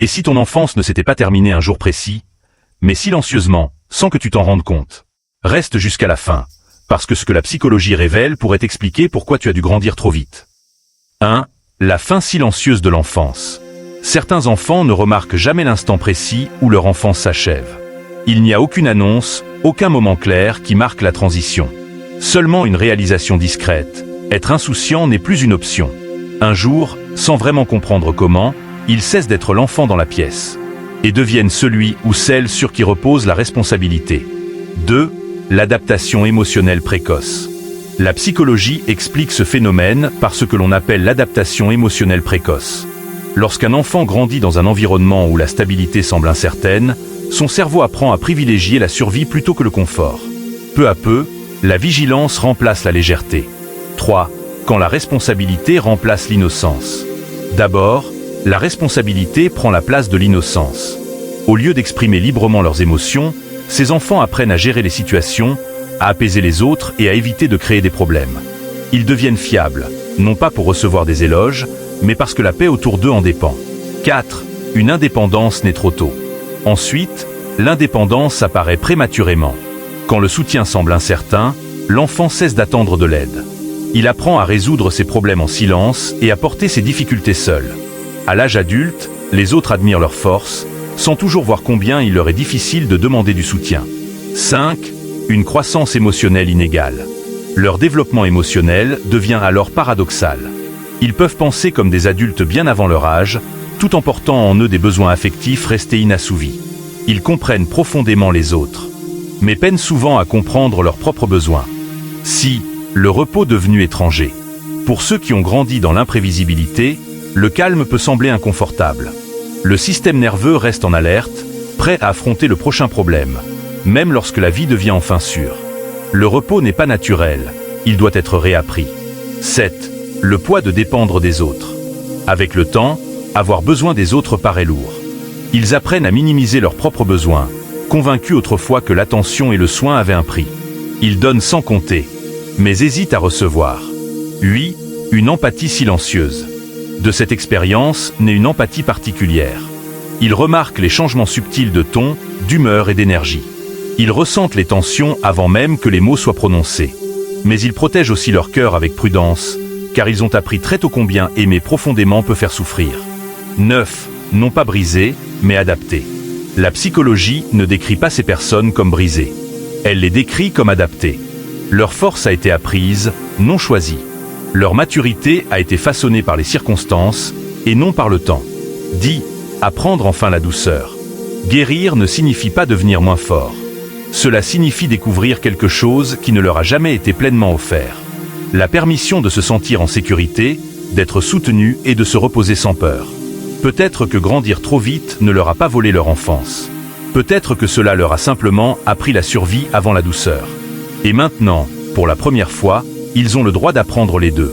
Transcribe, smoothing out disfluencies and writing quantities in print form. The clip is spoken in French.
Et si ton enfance ne s'était pas terminée un jour précis, mais silencieusement, sans que tu t'en rendes compte? Reste jusqu'à la fin, parce que ce que la psychologie révèle pourrait expliquer pourquoi tu as dû grandir trop vite. 1. La fin silencieuse de l'enfance. Certains enfants ne remarquent jamais l'instant précis où leur enfance s'achève. Il n'y a aucune annonce, aucun moment clair qui marque la transition. Seulement une réalisation discrète. Être insouciant n'est plus une option. Un jour, sans vraiment comprendre comment, ils cessent d'être l'enfant dans la pièce et deviennent celui ou celle sur qui repose la responsabilité. 2. L'adaptation émotionnelle précoce. La psychologie explique ce phénomène par ce que l'on appelle l'adaptation émotionnelle précoce. Lorsqu'un enfant grandit dans un environnement où la stabilité semble incertaine, son cerveau apprend à privilégier la survie plutôt que le confort. Peu à peu, la vigilance remplace la légèreté. 3. Quand la responsabilité remplace l'innocence. D'abord, la responsabilité prend la place de l'innocence. Au lieu d'exprimer librement leurs émotions, ces enfants apprennent à gérer les situations, à apaiser les autres et à éviter de créer des problèmes. Ils deviennent fiables, non pas pour recevoir des éloges, mais parce que la paix autour d'eux en dépend. 4. Une indépendance naît trop tôt. Ensuite, l'indépendance apparaît prématurément. Quand le soutien semble incertain, l'enfant cesse d'attendre de l'aide. Il apprend à résoudre ses problèmes en silence et à porter ses difficultés seul. À l'âge adulte, les autres admirent leur force, sans toujours voir combien il leur est difficile de demander du soutien. 5. Une croissance émotionnelle inégale. Leur développement émotionnel devient alors paradoxal. Ils peuvent penser comme des adultes bien avant leur âge, tout en portant en eux des besoins affectifs restés inassouvis. Ils comprennent profondément les autres, mais peinent souvent à comprendre leurs propres besoins. 6. Le repos devenu étranger. Pour ceux qui ont grandi dans l'imprévisibilité, le calme peut sembler inconfortable. Le système nerveux reste en alerte, prêt à affronter le prochain problème, même lorsque la vie devient enfin sûre. Le repos n'est pas naturel, il doit être réappris. 7. Le poids de dépendre des autres. Avec le temps, avoir besoin des autres paraît lourd. Ils apprennent à minimiser leurs propres besoins, convaincus autrefois que l'attention et le soin avaient un prix. Ils donnent sans compter, mais hésitent à recevoir. 8. Une empathie silencieuse. De cette expérience naît une empathie particulière. Ils remarquent les changements subtils de ton, d'humeur et d'énergie. Ils ressentent les tensions avant même que les mots soient prononcés. Mais ils protègent aussi leur cœur avec prudence, car ils ont appris très tôt combien aimer profondément peut faire souffrir. 9. Non pas brisées, mais adaptées. La psychologie ne décrit pas ces personnes comme brisées. Elle les décrit comme adaptées. Leur force a été apprise, non choisie. Leur maturité a été façonnée par les circonstances et non par le temps. 10. Apprendre enfin la douceur. Guérir ne signifie pas devenir moins fort. Cela signifie découvrir quelque chose qui ne leur a jamais été pleinement offert. La permission de se sentir en sécurité, d'être soutenu et de se reposer sans peur. Peut-être que grandir trop vite ne leur a pas volé leur enfance. Peut-être que cela leur a simplement appris la survie avant la douceur. Et maintenant, pour la première fois, ils ont le droit d'apprendre les deux.